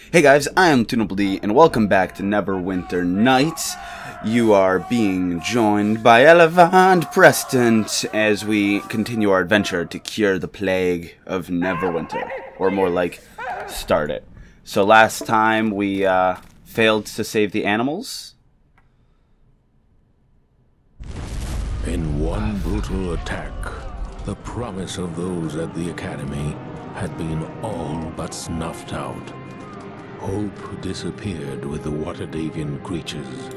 Hey guys, I am Tunable and welcome back to Neverwinter Nights. You are being joined by Eleva and Preston as we continue our adventure to cure the plague of Neverwinter. Or more like, start it. So last time we failed to save the animals. In one brutal attack, the promise of those at the Academy had been all but snuffed out. Hope disappeared with the Waterdavian creatures,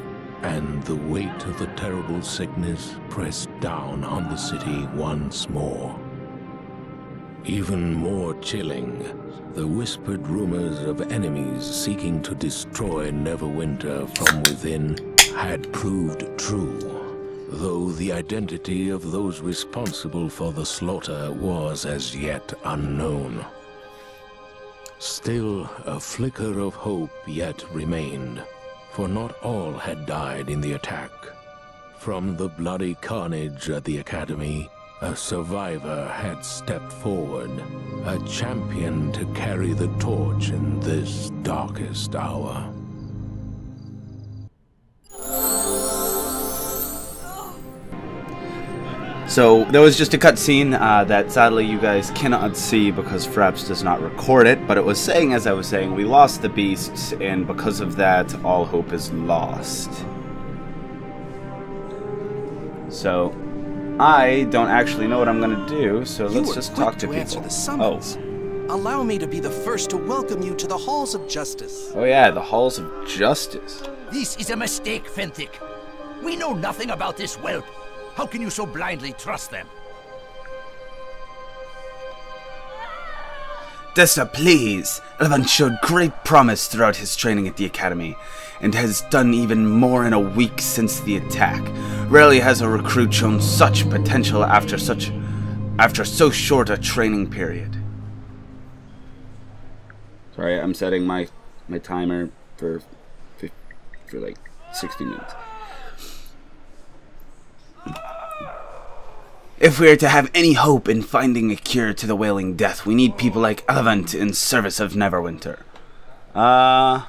and the weight of the terrible sickness pressed down on the city once more. Even more chilling, the whispered rumors of enemies seeking to destroy Neverwinter from within had proved true, though the identity of those responsible for the slaughter was as yet unknown. Still, a flicker of hope yet remained, for not all had died in the attack. From the bloody carnage at the Academy, a survivor had stepped forward, a champion to carry the torch in this darkest hour. So there was just a cutscene that sadly you guys cannot see because Fraps does not record it, but it was saying, as I was saying, we lost the beasts, and because of that, all hope is lost. So I don't actually know what I'm going to do, so let's just talk to people. Answer the summons. Allow me to be the first to welcome you to the Halls of Justice. Oh yeah, the Halls of Justice. This is a mistake, Fenthic. We know nothing about this whelp. How can you so blindly trust them? Dessa, please! Delon showed great promise throughout his training at the Academy, and has done even more in a week since the attack. Rarely has a recruit shown such potential after so short a training period. Sorry, I'm setting my timer for like 60 minutes. If we are to have any hope in finding a cure to the Wailing Death, we need people like Elevant in service of Neverwinter. I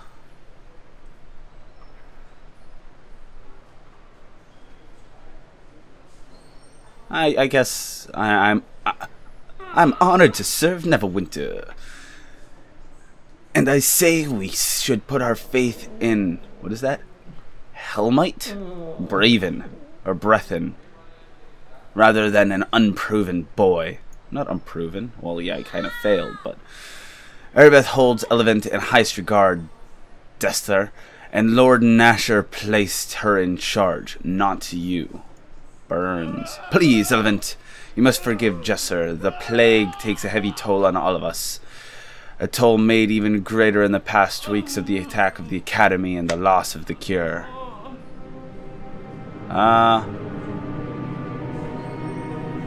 guess I'm honored to serve Neverwinter. And I say we should put our faith in, what is that? Helmite? Braven. Or Bethenny. Rather than an unproven boy. Not unproven. Well, yeah, he kind of failed, but arabeth holds Elevant in highest regard, Desther, and Lord Nasher placed her in charge, not you. Burns. Please, Elevant, you must forgive Jesser. The plague takes a heavy toll on all of us. A toll made even greater in the past weeks of the attack of the Academy and the loss of the cure.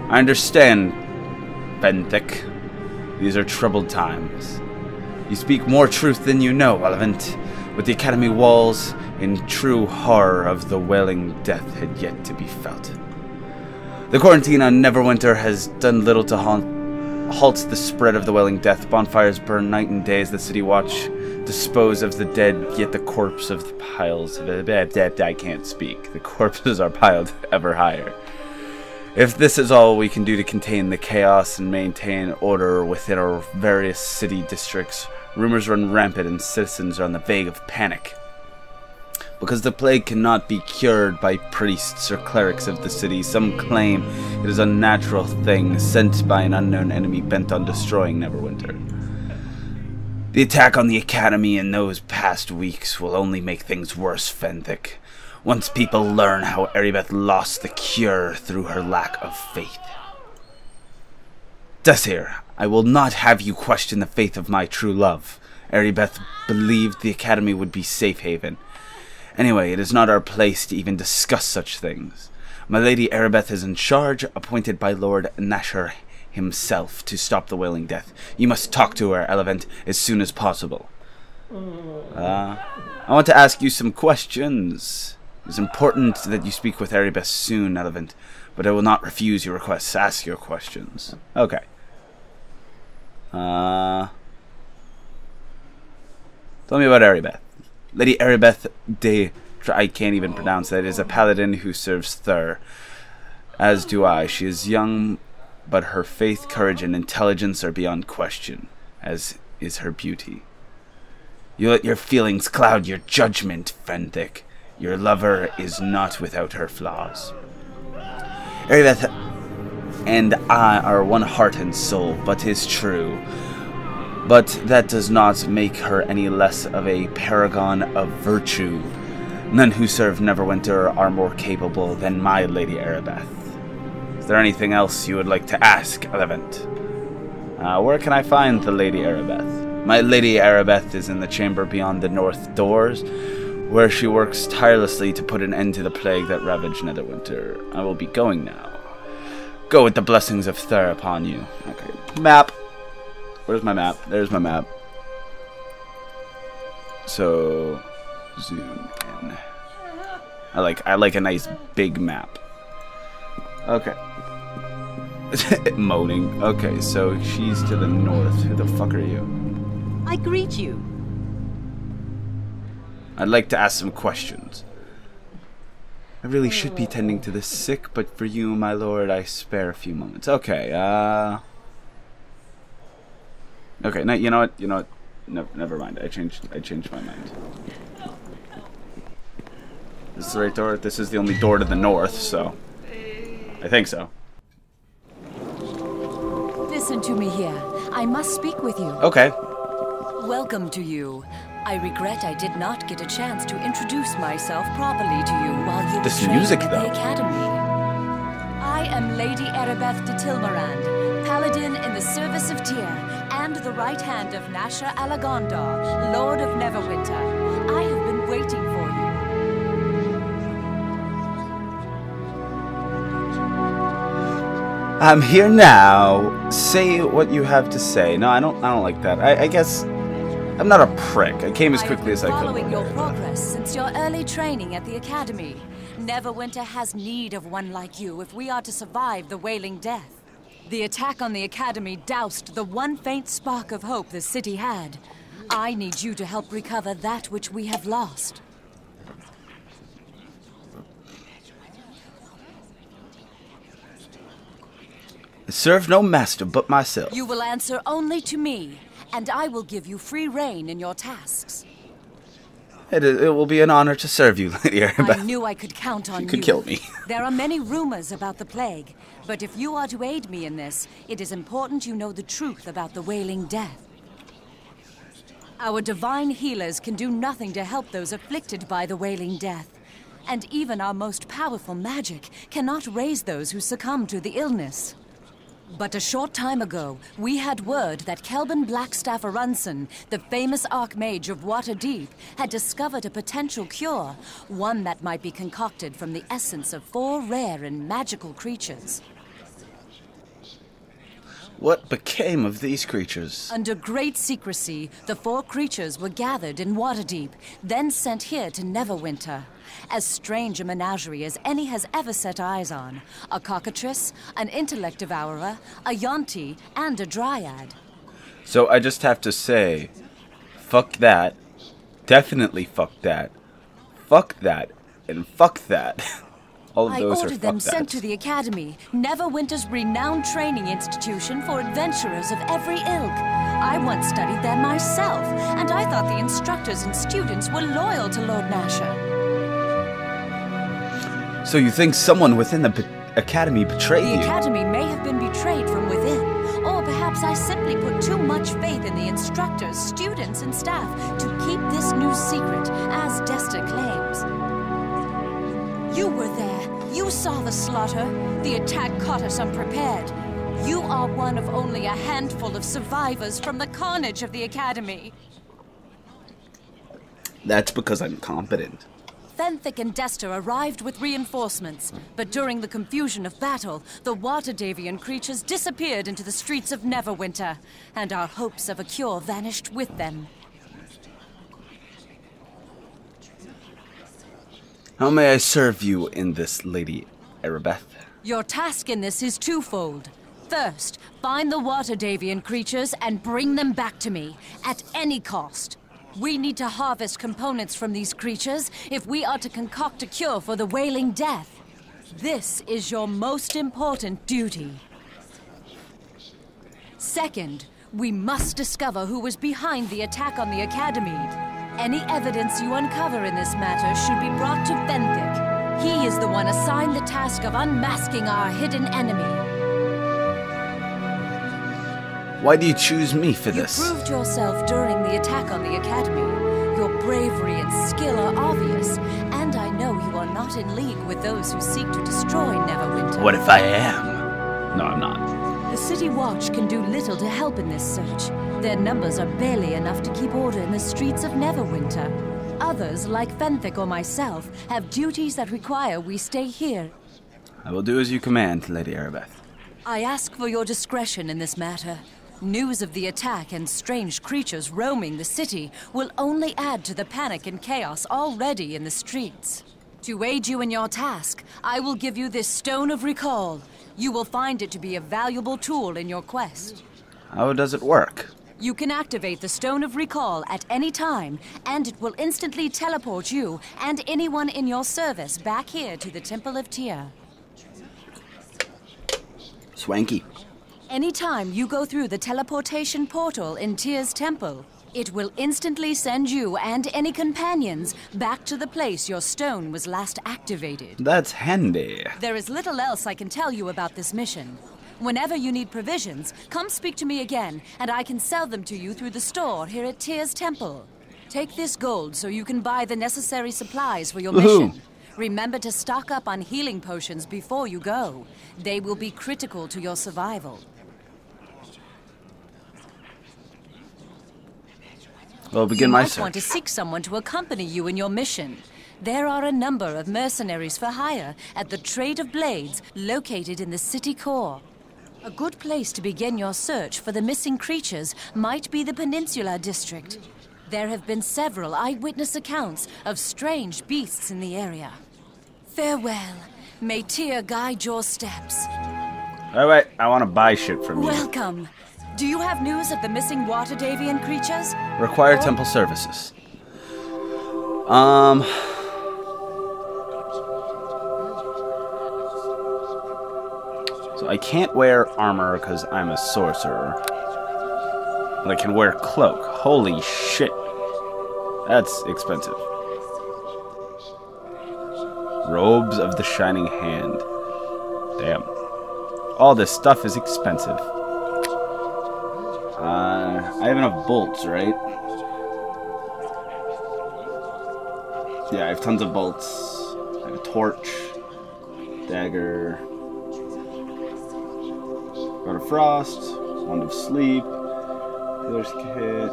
I understand, Benthic. These are troubled times. You speak more truth than you know, Elevant. With the Academy walls, in true horror of the Wailing Death had yet to be felt. The quarantine on Neverwinter has done little to halt the spread of the Wailing Death. Bonfires burn night and day as the city watch dispose of the dead, yet the corpse of the piles of I can't speak. The corpses are piled ever higher. If this is all we can do to contain the chaos and maintain order within our various city districts, rumors run rampant and citizens are on the verge of panic. Because the plague cannot be cured by priests or clerics of the city, some claim it is a natural thing sent by an unknown enemy bent on destroying Neverwinter. The attack on the Academy in those past weeks will only make things worse, Fenthic. Once people learn how Arabeth lost the cure through her lack of faith. Desir, I will not have you question the faith of my true love. Arabeth believed the Academy would be safe haven. Anyway, it is not our place to even discuss such things. My lady Arabeth is in charge, appointed by Lord Nasher himself to stop the Wailing Death. You must talk to her, Elevant, as soon as possible. I want to ask you some questions. It is important that you speak with Arabeth soon, Elevant, but I will not refuse your request. Ask your questions. Okay. Tell me about Arabeth. Lady Arabeth de... I can't even pronounce that. Is a paladin who serves Thur. As do I. She is young, but her faith, courage, and intelligence are beyond question, as is her beauty. You let your feelings cloud your judgment, Fenthic. Your lover is not without her flaws. Arabeth and I are one heart and soul, but 'tis true. But that does not make her any less of a paragon of virtue. None who serve Neverwinter are more capable than my Lady Arabeth. Is there anything else you would like to ask, Elevant? Where can I find the Lady Arabeth? My Lady Arabeth is in the chamber beyond the north doors, where she works tirelessly to put an end to the plague that ravaged Netherwinter. I will be going now. Go with the blessings of Thur upon you. Okay. Map. Where's my map? There's my map. So, zoom in. I like a nice big map. Okay. Moaning. Okay, so she's to the north. Who the fuck are you? I greet you. I'd like to ask some questions. I really should be tending to the sick, but for you, my lord, I spare a few moments. Okay, okay, no, you know what? No, never mind. I changed my mind. This is the right door? This is the only door to the north, so... I think so. Listen to me here. I must speak with you. Okay. Welcome to you. I regret I did not get a chance to introduce myself properly to you while you were training music, at though. the academy. I am Lady Arabeth de Tilmarand, paladin in the service of Tyr, and the right hand of Nasha Alagondar, Lord of Neverwinter. I have been waiting for you. I'm here now. Say what you have to say. No, I don't like that. I guess I'm not a prick. I came as quickly as I could. Following your progress since your early training at the academy. Neverwinter has need of one like you if we are to survive the Wailing Death. The attack on the academy doused the one faint spark of hope the city had. I need you to help recover that which we have lost. I serve no master but myself. You will answer only to me, and I will give you free rein in your tasks. It will be an honor to serve you, Lady Arabeth. I knew I could count on you. You could kill me. There are many rumors about the plague, but if you are to aid me in this, it is important you know the truth about the Wailing Death. Our divine healers can do nothing to help those afflicted by the Wailing Death, and even our most powerful magic cannot raise those who succumb to the illness. But a short time ago, we had word that Kelvin Blackstaff Arunson, the famous Archmage of Waterdeep, had discovered a potential cure, one that might be concocted from the essence of 4 rare and magical creatures. What became of these creatures? Under great secrecy, the 4 creatures were gathered in Waterdeep, then sent here to Neverwinter. As strange a menagerie as any has ever set eyes on. A cockatrice, an intellect devourer, a yonti, and a dryad. So I just have to say, fuck that, definitely fuck that, and fuck that. All of I those are ordered them fuck sent that. to the Academy, Neverwinter's renowned training institution for adventurers of every ilk. I once studied there myself, and I thought the instructors and students were loyal to Lord Nasher. So you think someone within the Academy betrayed you? The Academy may have been betrayed from within, or perhaps I simply put too much faith in the instructors, students, and staff to keep this new secret, as Desta claims. You were there. You saw the slaughter. The attack caught us unprepared. You are one of only a handful of survivors from the carnage of the Academy. That's because I'm competent. Fenthic and Desta arrived with reinforcements, but during the confusion of battle, the Waterdavian creatures disappeared into the streets of Neverwinter, and our hopes of a cure vanished with them. How may I serve you in this, Lady Arabeth? Your task in this is twofold. First, find the Waterdavian creatures and bring them back to me, at any cost. We need to harvest components from these creatures if we are to concoct a cure for the Wailing Death. This is your most important duty. Second, we must discover who was behind the attack on the Academy. Any evidence you uncover in this matter should be brought to Benthic. He is the one assigned the task of unmasking our hidden enemy. Why do you choose me for this? You proved yourself during the attack on the Academy. Your bravery and skill are obvious, and I know you are not in league with those who seek to destroy Neverwinter. What if I am? No, I'm not. The City Watch can do little to help in this search. Their numbers are barely enough to keep order in the streets of Neverwinter. Others, like Fenthic or myself, have duties that require we stay here. I will do as you command, Lady Arabeth. I ask for your discretion in this matter. News of the attack and strange creatures roaming the city will only add to the panic and chaos already in the streets. To aid you in your task, I will give you this Stone of Recall. You will find it to be a valuable tool in your quest. How does it work? You can activate the Stone of Recall at any time, and it will instantly teleport you and anyone in your service back here to the Temple of Tyr. Swanky. Anytime you go through the teleportation portal in Tyr's temple, it will instantly send you and any companions back to the place your stone was last activated. That's handy. There is little else I can tell you about this mission. Whenever you need provisions, come speak to me again, and I can sell them to you through the store here at Tyr's temple. Take this gold so you can buy the necessary supplies for your mission. Remember to stock up on healing potions before you go. They will be critical to your survival. Well, begin my You might search. want to seek someone to accompany you in your mission. There are a number of mercenaries for hire at the Trade of Blades located in the city core. A good place to begin your search for the missing creatures might be the Peninsula District. There have been several eyewitness accounts of strange beasts in the area. Farewell. May Tyr guide your steps. Alright, I want to buy shit from you. Welcome. Do you have news of the missing water Davian creatures? Require temple services. So I can't wear armor because I'm a sorcerer. But I can wear cloak. Holy shit. That's expensive. Robes of the Shining Hand. Damn. All this stuff is expensive. I have enough bolts, right? Yeah, I have tons of bolts. I have a torch, dagger, Rod of Frost, Wand of Sleep, Healer's Kit.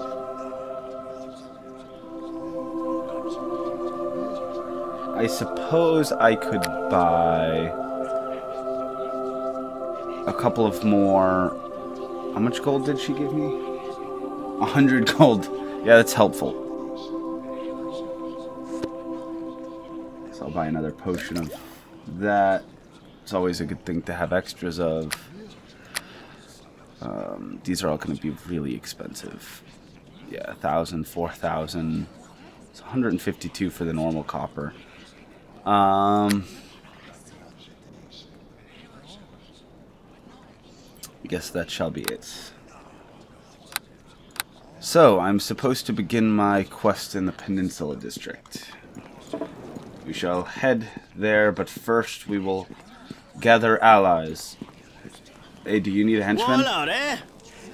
I suppose I could buy a couple of more. How much gold did she give me? 100 gold. Yeah, that's helpful. So I'll buy another potion of that. It's always a good thing to have extras of. These are all going to be really expensive. Yeah, 1,000, 4,000. It's 152 for the normal copper. I guess that shall be it. So, I'm supposed to begin my quest in the Peninsula District. We shall head there, but first we will gather allies. Hey, do you need a henchman? Hello there.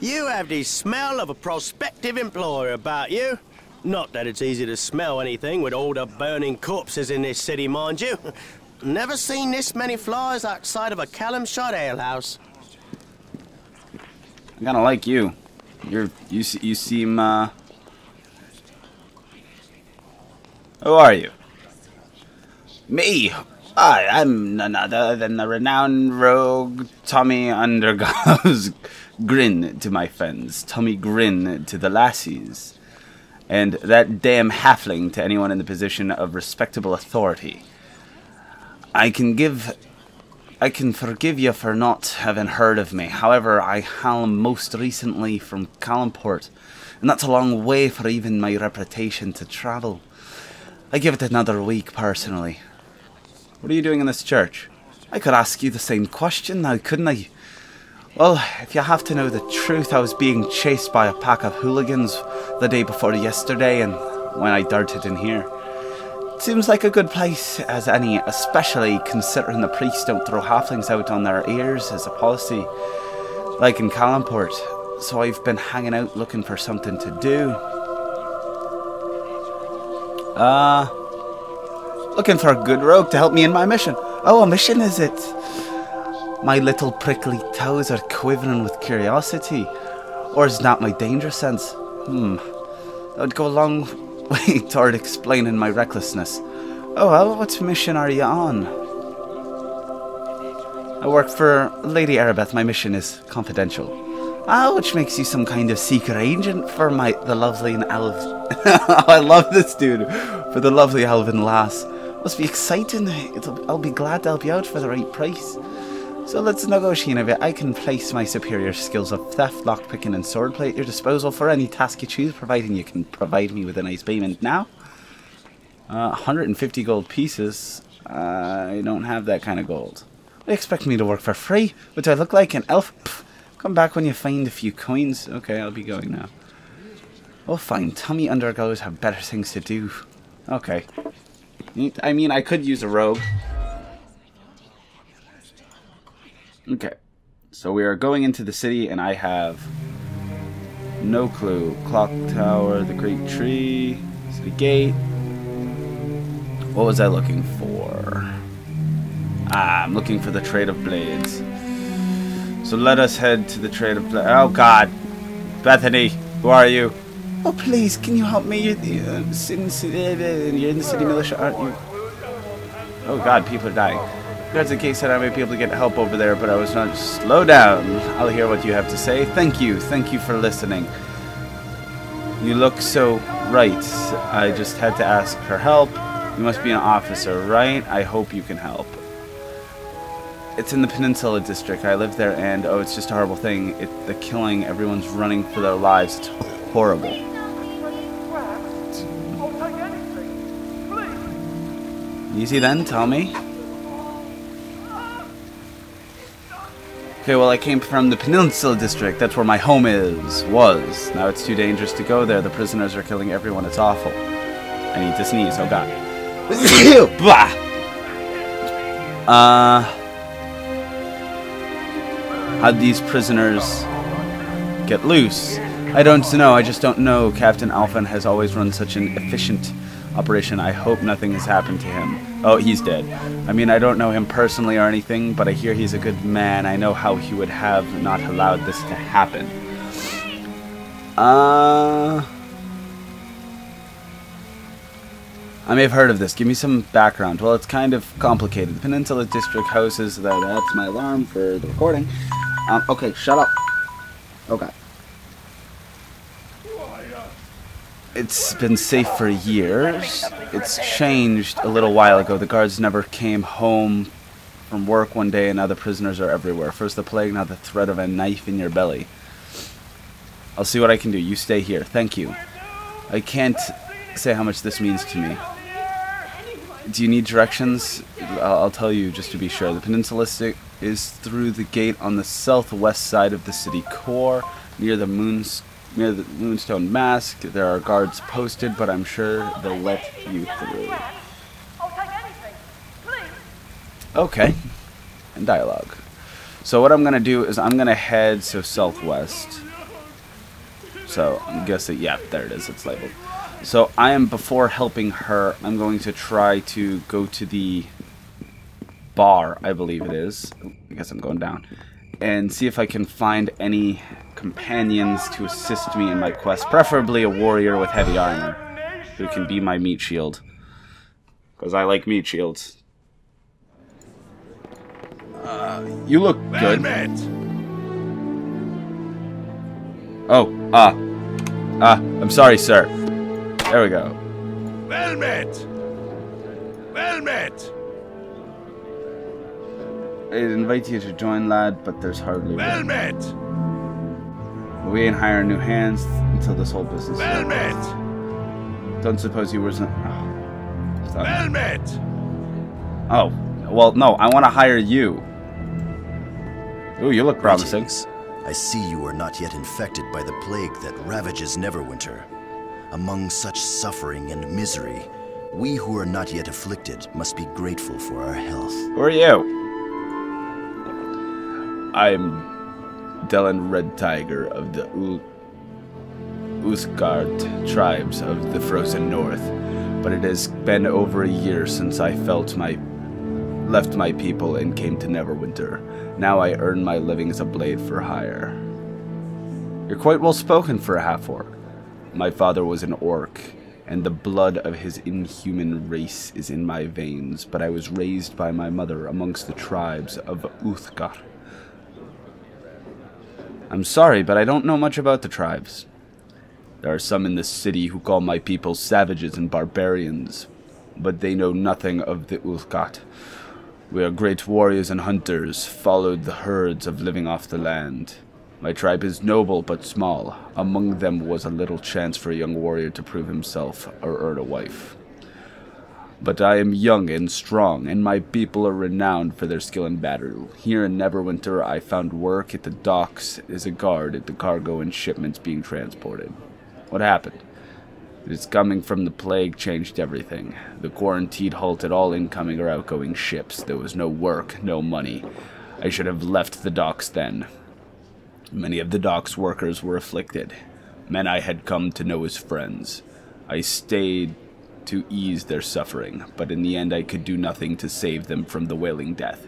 You have the smell of a prospective employer about you. Not that it's easy to smell anything with all the burning corpses in this city, mind you. Never seen this many flies outside of a Callum shot alehouse. I kinda like you. You seem, Who are you? Me? I'm none other than the renowned rogue Tommy Undergoes. Grin to my friends. Tommy Grin to the lassies. And that damn halfling to anyone in the position of respectable authority. I can forgive you for not having heard of me. However, I hail most recently from Calumport, and that's a long way for even my reputation to travel. I give it another week, personally. What are you doing in this church? I could ask you the same question now, couldn't I? Well, if you have to know the truth, I was being chased by a pack of hooligans the day before yesterday, and when I darted in here. It seems like a good place as any, especially considering the priests don't throw halflings out on their ears as a policy, like in Calimport. So I've been hanging out looking for something to do. Looking for a good rogue to help me in my mission. Oh, a mission is it? My little prickly toes are quivering with curiosity. Or is that my danger sense? That would go a long way toward explaining my recklessness. Oh well, what mission are you on? I work for Lady Arabeth. My mission is confidential. Ah, which makes you some kind of secret agent for the lovely and I love this dude. For the lovely elven lass. Must be exciting. I'll be glad to help you out for the right price. So let's negotiate a bit. I can place my superior skills of theft, lockpicking, and swordplay at your disposal for any task you choose, providing you can provide me with a nice payment now. 150 gold pieces. I don't have that kind of gold. They expect me to work for free. What do I look like? An elf? Pff, come back when you find a few coins. Okay, I'll be going now. Oh, fine. Tommy undergoes have better things to do. Okay. I mean, I could use a rogue. Okay, so we are going into the city, and I have no clue. Clock tower, the great tree, city gate. What was I looking for? I'm looking for the trade of blades. So let us head to the trade of blades. Oh God, Bethenny, who are you? Oh please, can you help me? You're in the city militia, aren't you? Oh God, people are dying. Guards in case that I may be able to get help over there, but I was not. Slow down. I'll hear what you have to say. Thank you for listening. You look so right. I just had to ask for help. You must be an officer, right? I hope you can help. It's in the Peninsula District. I live there, and oh, it's just a horrible thing. The killing. Everyone's running for their lives. It's horrible. Easy then. Tell me. Okay, well, I came from the Peninsula District. That's where my home was. Now it's too dangerous to go there. The prisoners are killing everyone. It's awful. I need to sneeze. Oh, God. How'd these prisoners get loose? I don't know. I just don't know. Captain Alphen has always run such an efficient operation. I hope nothing has happened to him. Oh, he's dead. I mean, I don't know him personally or anything, but I hear he's a good man. I know how he would have not allowed this to happen. I may have heard of this. Give me some background. Well, it's kind of complicated. The Peninsula District houses... That's my alarm for the recording. Okay, shut up. Okay. It's been safe for years. It's changed a little while ago. The guards never came home from work one day, and now the prisoners are everywhere. First the plague, now the threat of a knife in your belly. I'll see what I can do. You stay here. Thank you. I can't say how much this means to me. Do you need directions? I'll tell you just to be sure. The Peninsula is through the gate on the southwest side of the city core, near the Moonstone Mask. There are guards posted, but I'm sure they'll let you through. I'll take anything. Please. Okay. And dialogue. So what I'm going to do is I'm going to head southwest. So I'm guessing, yeah, there it is. It's labeled. So before helping her, I'm going to try to go to the bar, I believe it is. I guess I'm going down. And see if I can find any companions to assist me in my quest. Preferably a warrior with heavy armor who can be my meat shield. Because I like meat shields. You look good. Oh, I'm sorry, sir. There we go. Well met. Well met. I'd invite you to join, lad, but there's hardly Well met. But we ain't hiring new hands until this whole business is over. Velmet! Don't suppose you wasn't... Oh. Velmet! Oh. Well, no. I want to hire you. Ooh, you look promising. Greetings. I see you are not yet infected by the plague that ravages Neverwinter. Among such suffering and misery, we who are not yet afflicted must be grateful for our health. Who are you? I'm Delon Red Tiger of the Uthgard tribes of the Frozen North, but it has been over a year since I left my people and came to Neverwinter. Now I earn my living as a blade for hire. You're quite well spoken for a half-orc. My father was an orc, and the blood of his inhuman race is in my veins, but I was raised by my mother amongst the tribes of Uthgard. I'm sorry, but I don't know much about the tribes. There are some in the city who call my people savages and barbarians, but they know nothing of the Uthgard. We are great warriors and hunters, followed the herds of living off the land. My tribe is noble but small. Among them was a little chance for a young warrior to prove himself or earn a wife. But I am young and strong, and my people are renowned for their skill in battle. Here in Neverwinter, I found work at the docks as a guard at the cargo and shipments being transported. What happened? Its coming from the plague changed everything. The quarantine halted all incoming or outgoing ships. There was no work, no money. I should have left the docks then. Many of the docks workers were afflicted, men I had come to know as friends. I stayed to ease their suffering, but in the end I could do nothing to save them from the wailing death.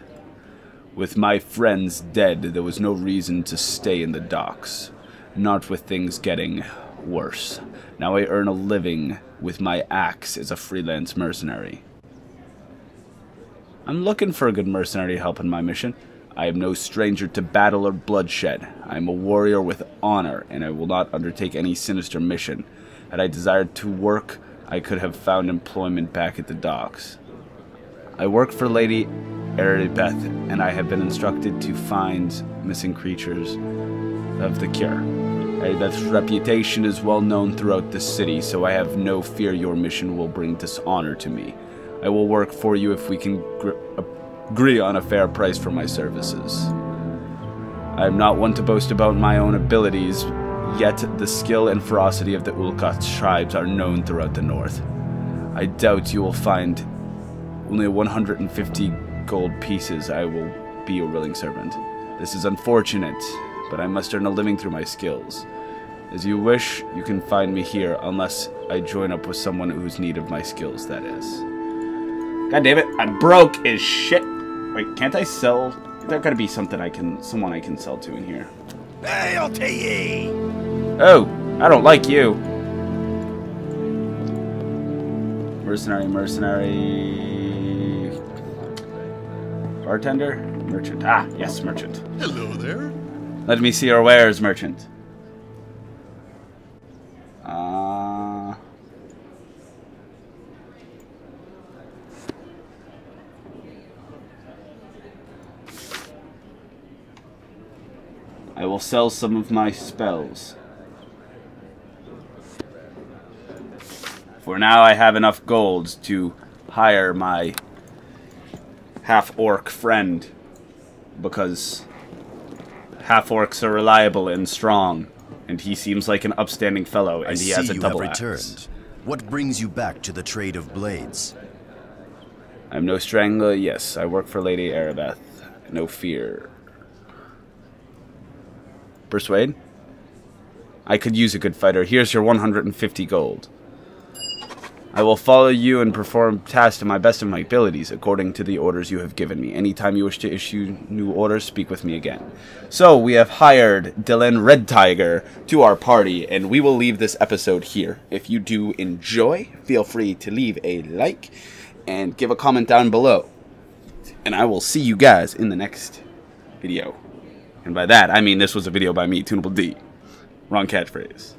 With my friends dead, there was no reason to stay in the docks, not with things getting worse. Now I earn a living with my axe as a freelance mercenary. I'm looking for a good mercenary to help in my mission. I am no stranger to battle or bloodshed. I am a warrior with honor, and I will not undertake any sinister mission. Had I desired to work, I could have found employment back at the docks. I work for Lady Arabeth, and I have been instructed to find missing creatures of the cure. Arabeth's reputation is well known throughout the city, so I have no fear your mission will bring dishonor to me. I will work for you if we can agree on a fair price for my services. I am not one to boast about my own abilities, yet the skill and ferocity of the Ulkat tribes are known throughout the north. I doubt you will find only 150 gold pieces. I will be your willing servant. This is unfortunate, but I must earn a living through my skills. As you wish, you can find me here, unless I join up with someone who's need of my skills, that is. God damn it, I'm broke as shit. Wait, can't I sell? There gotta be something someone I can sell to in here. Hail to ye! Oh, I don't like you. Mercenary. Bartender? Merchant. Ah, yes, merchant. Hello there. Let me see your wares, merchant. I will sell some of my spells. For now, I have enough gold to hire my half-orc friend, because half-orcs are reliable and strong, and he seems like an upstanding fellow, and he has a double axe. Returned. What brings you back to the trade of blades? I'm no strangler, yes. I work for Lady Arabeth. No fear. Persuade? I could use a good fighter. Here's your 150 gold. I will follow you and perform tasks to my best of my abilities, according to the orders you have given me. Anytime you wish to issue new orders, speak with me again. So, we have hired Delon Red Tiger to our party, and we will leave this episode here. If you do enjoy, feel free to leave a like and give a comment down below. And I will see you guys in the next video. And by that, I mean this was a video by me, Tunable D. Wrong catchphrase.